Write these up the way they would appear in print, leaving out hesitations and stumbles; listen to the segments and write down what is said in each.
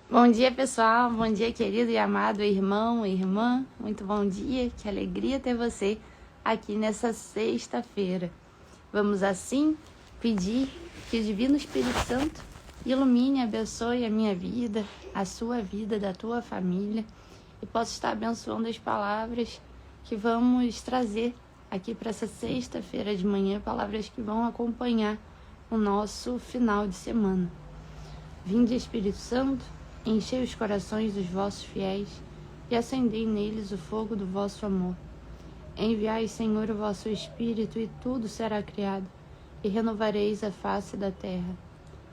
Bom dia, pessoal. Bom dia, querido e amado irmão e irmã. Muito bom dia. Que alegria ter você aqui nessa sexta-feira. Vamos assim pedir que o Divino Espírito Santo ilumine e abençoe a minha vida, a sua vida, da tua família, e possa estar abençoando as palavras que vamos trazer aqui para essa sexta-feira de manhã, palavras que vão acompanhar o nosso final de semana. Vinde, Espírito Santo, enchei os corações dos vossos fiéis e acendei neles o fogo do vosso amor. Enviai, Senhor, o vosso Espírito, e tudo será criado, e renovareis a face da terra.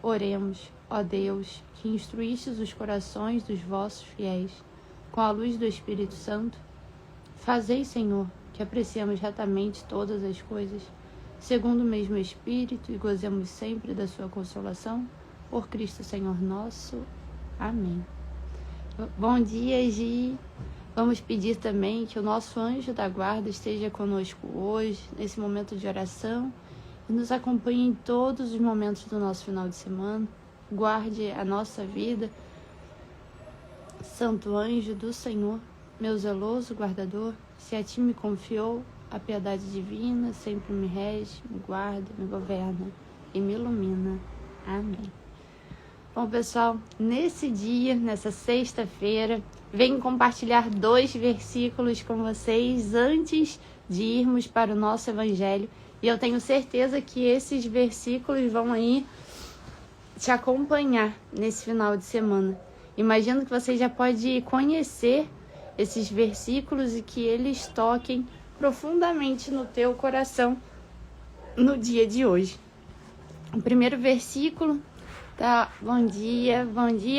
Oremos, ó Deus, que instruístes os corações dos vossos fiéis com a luz do Espírito Santo. Fazei, Senhor, que apreciemos retamente todas as coisas, segundo o mesmo Espírito, e gozemos sempre da sua consolação. Por Cristo Senhor nosso. Amém. Bom dia, Gi. Vamos pedir também que o nosso anjo da guarda esteja conosco hoje, nesse momento de oração, e nos acompanhe em todos os momentos do nosso final de semana. Guarde a nossa vida. Santo anjo do Senhor, meu zeloso guardador, se a ti me confiou a piedade divina, sempre me rege, me guarda, me governa e me ilumina. Amém. Bom, pessoal, nesse dia, nessa sexta-feira, venho compartilhar 2 versículos com vocês antes de irmos para o nosso evangelho. E eu tenho certeza que esses versículos vão aí te acompanhar nesse final de semana. Imagino que você já pode conhecer esses versículos e que eles toquem profundamente no teu coração no dia de hoje. O primeiro versículo tá, bom dia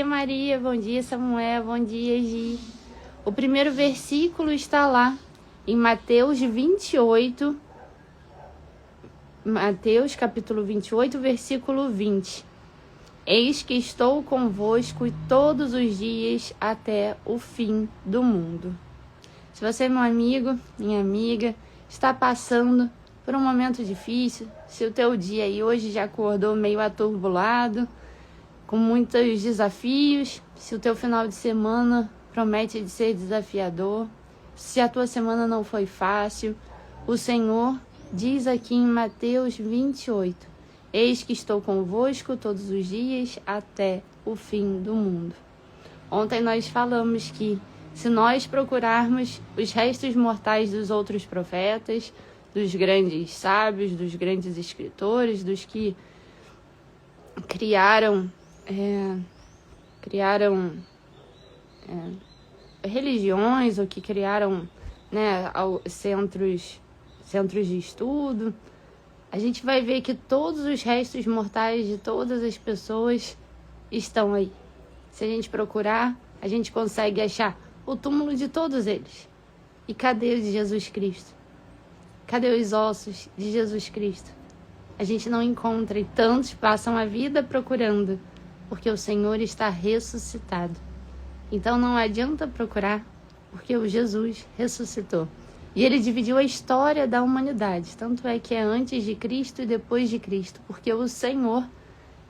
Maria, bom dia Samuel, bom dia Gi. O primeiro versículo está lá em Mateus 28, Mateus capítulo 28, versículo 20. Eis que estou convosco todos os dias até o fim do mundo. Se você, meu amigo, minha amiga, está passando por um momento difícil, se o teu dia aí hoje já acordou meio aturbulado, com muitos desafios, se o teu final de semana promete de ser desafiador, se a tua semana não foi fácil, o Senhor diz aqui em Mateus 28, eis que estou convosco todos os dias até o fim do mundo. Ontem nós falamos que se nós procurarmos os restos mortais dos outros profetas, dos grandes sábios, dos grandes escritores, dos que criaram religiões, ou que criaram, né, centros de estudo, a gente vai ver que todos os restos mortais de todas as pessoas estão aí. Se a gente procurar, a gente consegue achar o túmulo de todos eles. E cadê o de Jesus Cristo? Cadê os ossos de Jesus Cristo? A gente não encontra, e tantos passam a vida procurando, porque o Senhor está ressuscitado. Então não adianta procurar, porque o Jesus ressuscitou. E ele dividiu a história da humanidade, tanto é que é antes de Cristo e depois de Cristo, porque o Senhor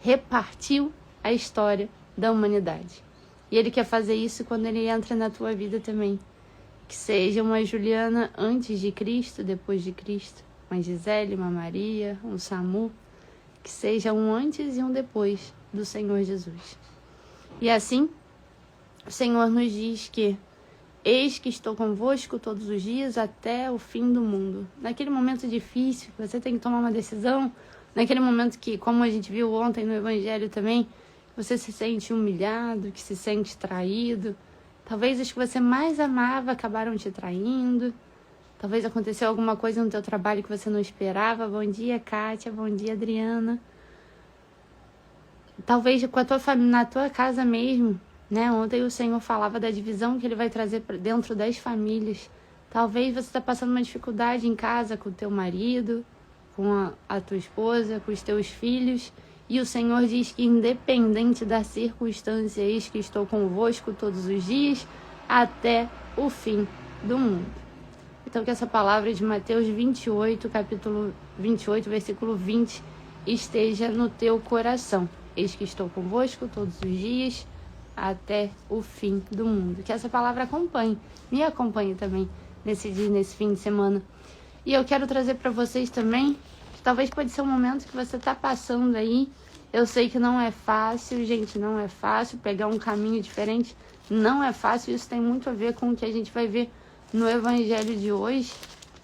repartiu a história da humanidade. E ele quer fazer isso quando ele entra na tua vida também. Que seja uma Juliana antes de Cristo, depois de Cristo, uma Gisele, uma Maria, um Samu, que seja um antes e um depois do Senhor Jesus. E assim, o Senhor nos diz que eis que estou convosco todos os dias até o fim do mundo. Naquele momento difícil, você tem que tomar uma decisão, naquele momento que, como a gente viu ontem no Evangelho também, você se sente humilhado, que se sente traído. Talvez os que você mais amava acabaram te traindo. Talvez aconteceu alguma coisa no teu trabalho que você não esperava. Bom dia, Kátia. Bom dia, Adriana. Talvez com a tua família, na tua casa mesmo, né? Ontem o Senhor falava da divisão que Ele vai trazer dentro das famílias. Talvez você está passando uma dificuldade em casa com o teu marido, com a tua esposa, com os teus filhos. E o Senhor diz que independente da circunstância, eis que estou convosco todos os dias até o fim do mundo. Então que essa palavra de Mateus 28, capítulo 28, versículo 20, esteja no teu coração. Eis que estou convosco todos os dias até o fim do mundo. Que essa palavra me acompanhe também nesse dia, nesse fim de semana. E eu quero trazer para vocês também, que talvez pode ser um momento que você está passando aí. Eu sei que não é fácil, gente, não é fácil pegar um caminho diferente, não é fácil. Isso tem muito a ver com o que a gente vai ver no evangelho de hoje.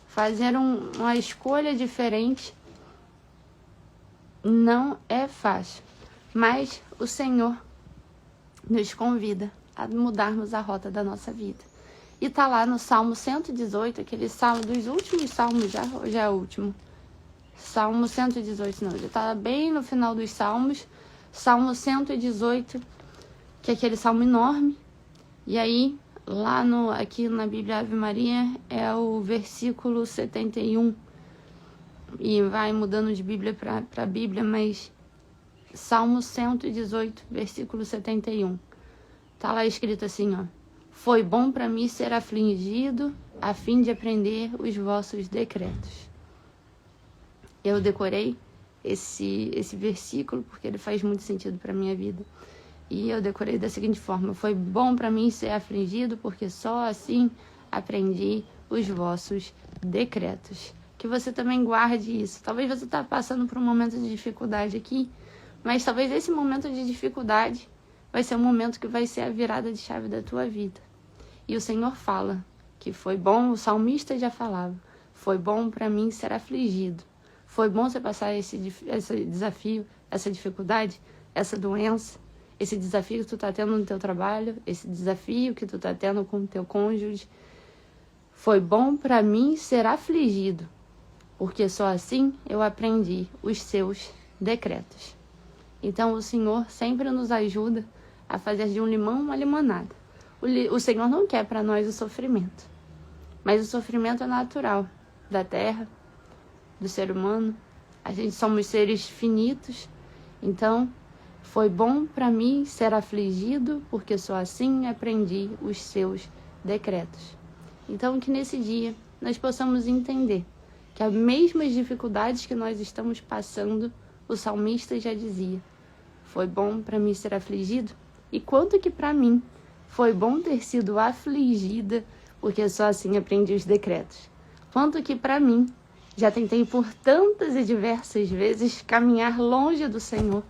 Fazer uma escolha diferente não é fácil, mas o Senhor nos convida a mudarmos a rota da nossa vida. E tá lá no Salmo 118, aquele salmo dos últimos salmos, já é o último. Salmo 118, não, já tá bem no final dos salmos. Salmo 118, que é aquele salmo enorme. E aí, lá aqui na Bíblia Ave Maria, é o versículo 71. E vai mudando de Bíblia para Bíblia, mas Salmo 118, versículo 71. Tá lá escrito assim, ó. Foi bom para mim ser afligido, a fim de aprender os vossos decretos. Eu decorei esse versículo porque ele faz muito sentido para minha vida. E eu decorei da seguinte forma: foi bom para mim ser afligido, porque só assim aprendi os vossos decretos. Que você também guarde isso. Talvez você está passando por um momento de dificuldade aqui, mas talvez esse momento de dificuldade vai ser um momento que vai ser a virada de chave da tua vida. E o Senhor fala que foi bom, o salmista já falava, foi bom para mim ser afligido. Foi bom você passar esse desafio, essa dificuldade, essa doença, esse desafio que tu tá tendo no teu trabalho, esse desafio que tu tá tendo com o teu cônjuge. Foi bom para mim ser afligido, porque só assim eu aprendi os seus decretos. Então o Senhor sempre nos ajuda a fazer de um limão uma limonada. O Senhor não quer para nós o sofrimento, mas o sofrimento é natural da terra, do ser humano. A gente somos seres finitos, então foi bom para mim ser afligido, porque só assim aprendi os seus decretos. Então que nesse dia nós possamos entender que as mesmas dificuldades que nós estamos passando, o salmista já dizia, foi bom para mim ser afligido, e quanto que para mim foi bom ter sido afligida, porque só assim aprendi os decretos. Quanto que para mim, já tentei por tantas e diversas vezes caminhar longe do Senhor,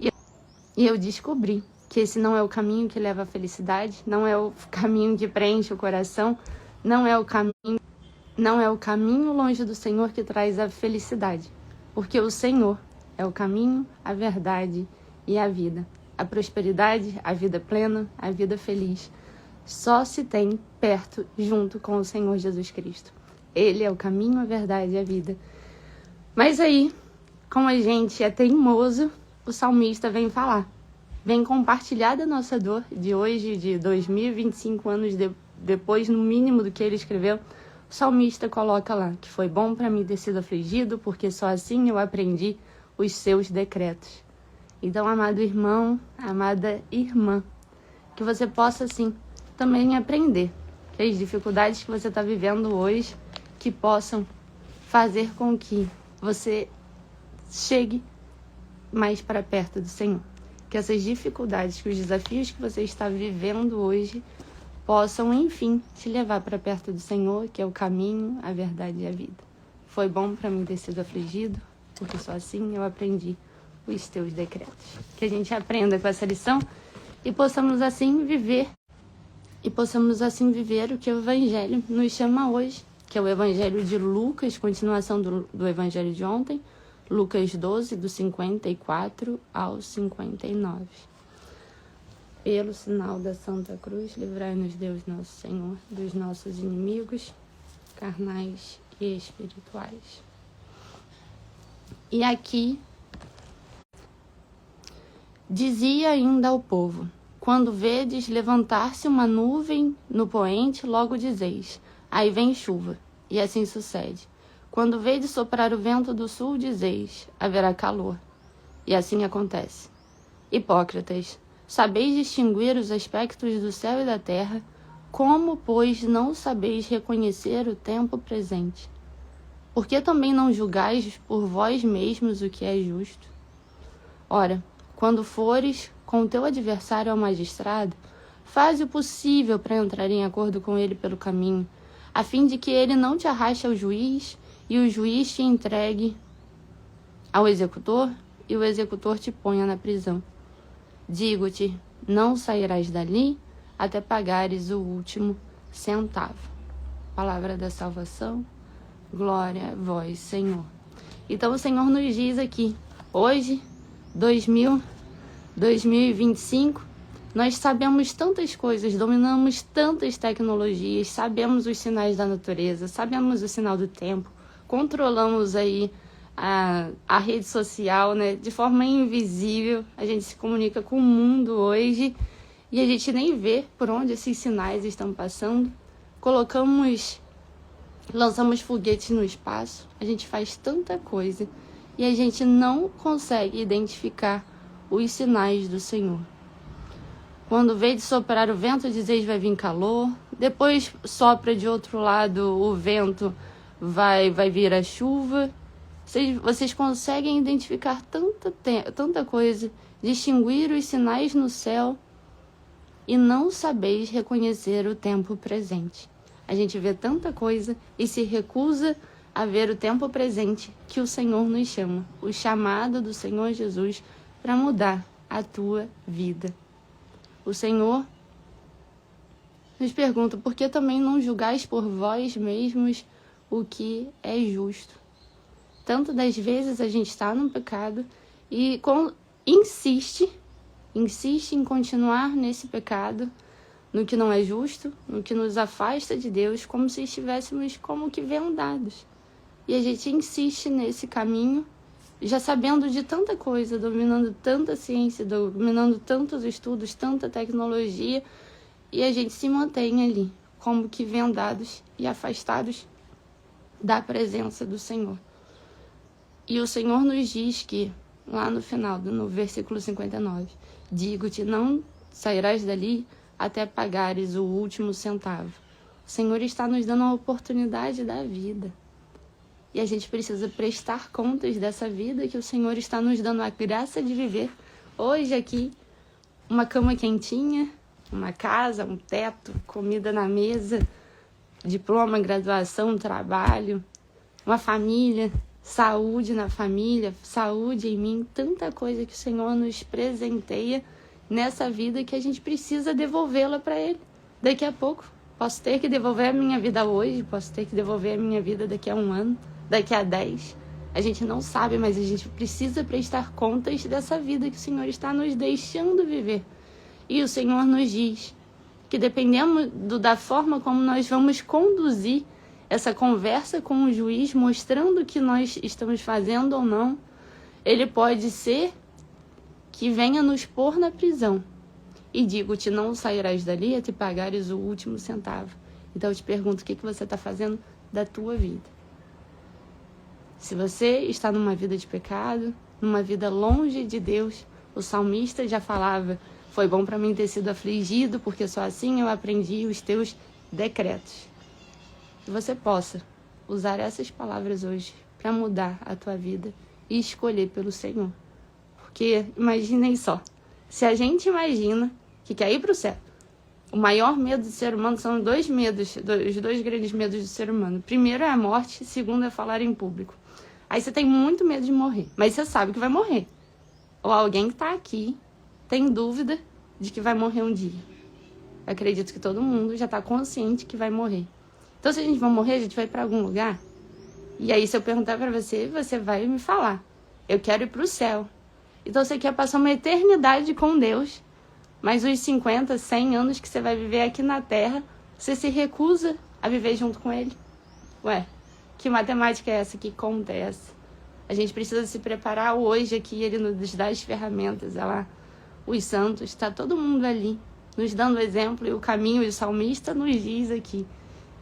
e eu descobri que esse não é o caminho que leva à felicidade, não é o caminho que preenche o coração, não é o caminho longe do Senhor que traz a felicidade, porque o Senhor é o caminho, a verdade e a vida. A prosperidade, a vida plena, a vida feliz, só se tem perto, junto com o Senhor Jesus Cristo. Ele é o caminho, a verdade e a vida. Mas aí, como a gente é teimoso, o salmista vem falar, vem compartilhar da nossa dor de hoje, de 2025 anos depois, no mínimo do que ele escreveu. O salmista coloca lá que foi bom para mim ter sido afligido, porque só assim eu aprendi os seus decretos. Então, amado irmão, amada irmã, que você possa, assim, também aprender que as dificuldades que você está vivendo hoje, que possam fazer com que você chegue mais para perto do Senhor. Que essas dificuldades, que os desafios que você está vivendo hoje, possam, enfim, te levar para perto do Senhor, que é o caminho, a verdade e a vida. Foi bom para mim ter sido afligido, porque só assim eu aprendi os teus decretos. Que a gente aprenda com essa lição e possamos assim viver o que o Evangelho nos chama hoje, que é o Evangelho de Lucas, continuação do Evangelho de ontem, Lucas 12, do 54 ao 59. Pelo sinal da Santa Cruz, livrai-nos Deus nosso Senhor dos nossos inimigos, carnais e espirituais. E aqui dizia ainda ao povo, quando vedes levantar-se uma nuvem no poente, logo dizeis, aí vem chuva, e assim sucede. Quando vedes soprar o vento do sul, dizeis, haverá calor, e assim acontece. Hipócritas, sabeis distinguir os aspectos do céu e da terra, como, pois, não sabeis reconhecer o tempo presente? Por que também não julgais por vós mesmos o que é justo? Ora, quando fores com o teu adversário ao magistrado, faze o possível para entrar em acordo com ele pelo caminho, a fim de que ele não te arraste ao juiz e o juiz te entregue ao executor e o executor te ponha na prisão. Digo-te, não sairás dali até pagares o último centavo. Palavra da salvação, glória a vós, Senhor. Então o Senhor nos diz aqui, hoje, 2025, nós sabemos tantas coisas, dominamos tantas tecnologias, sabemos os sinais da natureza, sabemos o sinal do tempo, controlamos aí a rede social, né? De forma invisível, a gente se comunica com o mundo hoje e a gente nem vê por onde esses sinais estão passando. Lançamos foguetes no espaço, a gente faz tanta coisa e a gente não consegue identificar os sinais do Senhor. Quando vê de soprar o vento, dizeis vai vir calor, depois sopra de outro lado o vento, vai vir a chuva. Vocês conseguem identificar tanta coisa, distinguir os sinais no céu e não sabeis reconhecer o tempo presente. A gente vê tanta coisa e se recusa a ver o tempo presente que o Senhor nos chama, o chamado do Senhor Jesus para mudar a tua vida. O Senhor nos pergunta, por que também não julgais por vós mesmos o que é justo? Tanto das vezes a gente está no pecado e insiste em continuar nesse pecado, no que não é justo, no que nos afasta de Deus, como se estivéssemos como que vendados. E a gente insiste nesse caminho, já sabendo de tanta coisa, dominando tanta ciência, dominando tantos estudos, tanta tecnologia, e a gente se mantém ali, como que vendados e afastados da presença do Senhor. E o Senhor nos diz que, lá no final, no versículo 59, digo-te, não sairás dali até pagares o último centavo. O Senhor está nos dando a oportunidade da vida. E a gente precisa prestar contas dessa vida que o Senhor está nos dando a graça de viver. Hoje aqui, uma cama quentinha, uma casa, um teto, comida na mesa, diploma, graduação, trabalho, uma família, saúde na família, saúde em mim, tanta coisa que o Senhor nos presenteia nessa vida que a gente precisa devolvê-la para Ele. Daqui a pouco, posso ter que devolver a minha vida hoje, posso ter que devolver a minha vida daqui a 1 ano, daqui a 10. A gente não sabe, mas a gente precisa prestar contas dessa vida que o Senhor está nos deixando viver. E o Senhor nos diz que dependendo da forma como nós vamos conduzir essa conversa com o juiz, mostrando o que nós estamos fazendo ou não, ele pode ser que venha nos pôr na prisão. E digo-te, não sairás dali até pagares o último centavo. Então eu te pergunto, o que você está fazendo da tua vida? Se você está numa vida de pecado, numa vida longe de Deus, o salmista já falava, foi bom para mim ter sido afligido, porque só assim eu aprendi os teus decretos. Que você possa usar essas palavras hoje para mudar a tua vida e escolher pelo Senhor. Porque imaginem só, se a gente imagina que quer ir para o céu, o maior medo do ser humano são os dois grandes medos do ser humano. Primeiro é a morte, segundo é falar em público. Aí você tem muito medo de morrer, mas você sabe que vai morrer. Ou alguém que está aqui tem dúvida de que vai morrer um dia. Eu acredito que todo mundo já está consciente que vai morrer. Então, se a gente vai morrer, a gente vai para algum lugar. E aí, se eu perguntar para você, você vai me falar, eu quero ir para o céu. Então, você quer passar uma eternidade com Deus, mas os 50, 100 anos que você vai viver aqui na Terra, você se recusa a viver junto com Ele. Ué, que matemática é essa? Que conta é essa? A gente precisa se preparar hoje aqui, Ele nos dá as ferramentas, olha lá, os santos, está todo mundo ali, nos dando exemplo, e o caminho, e o salmista nos diz aqui,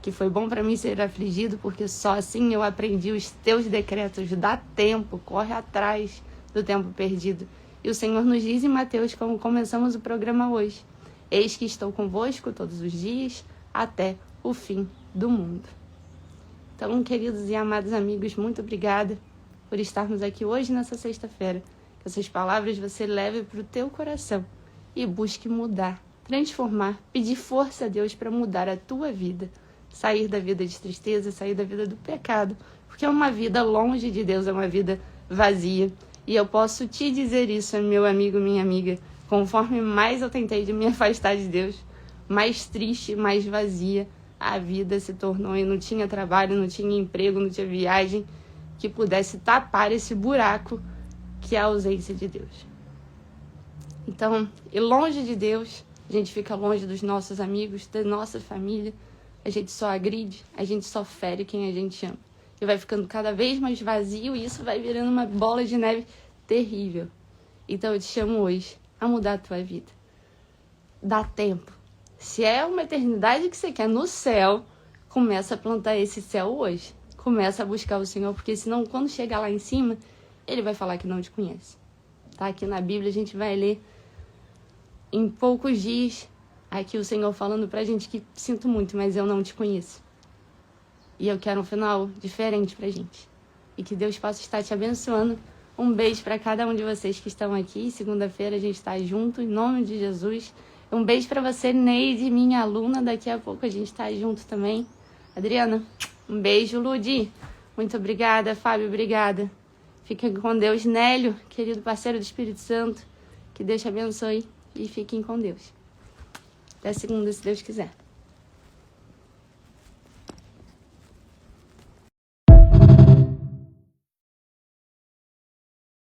que foi bom para mim ser afligido, porque só assim eu aprendi os teus decretos. Dá tempo, corre atrás do tempo perdido. E o Senhor nos diz em Mateus, como começamos o programa hoje, eis que estou convosco todos os dias, até o fim do mundo. Então, queridos e amados amigos, muito obrigada por estarmos aqui hoje nessa sexta-feira. Que essas palavras você leve para o teu coração, e busque mudar, transformar, pedir força a Deus para mudar a tua vida. Sair da vida de tristeza, sair da vida do pecado, porque é uma vida longe de Deus, é uma vida vazia. E eu posso te dizer isso, meu amigo, minha amiga, conforme mais eu tentei de me afastar de Deus, mais triste, mais vazia a vida se tornou. E não tinha trabalho, não tinha emprego, não tinha viagem que pudesse tapar esse buraco que é a ausência de Deus. Então, e longe de Deus, a gente fica longe dos nossos amigos, da nossa família, a gente só agride, a gente só fere quem a gente ama. E vai ficando cada vez mais vazio e isso vai virando uma bola de neve terrível. Então eu te chamo hoje a mudar a tua vida. Dá tempo. Se é uma eternidade que você quer no céu, começa a plantar esse céu hoje. Começa a buscar o Senhor, porque senão quando chegar lá em cima, Ele vai falar que não te conhece. Tá? Aqui na Bíblia a gente vai ler em poucos dias aqui o Senhor falando pra gente que sinto muito, mas eu não te conheço. E eu quero um final diferente pra gente. E que Deus possa estar te abençoando. Um beijo para cada um de vocês que estão aqui. Segunda-feira a gente está junto, em nome de Jesus. Um beijo para você, Neide, minha aluna. Daqui a pouco a gente está junto também. Adriana, um beijo. Ludi, muito obrigada. Fábio, obrigada. Fiquem com Deus. Nélio, querido parceiro do Espírito Santo, que Deus te abençoe e fiquem com Deus. Até segunda, se Deus quiser.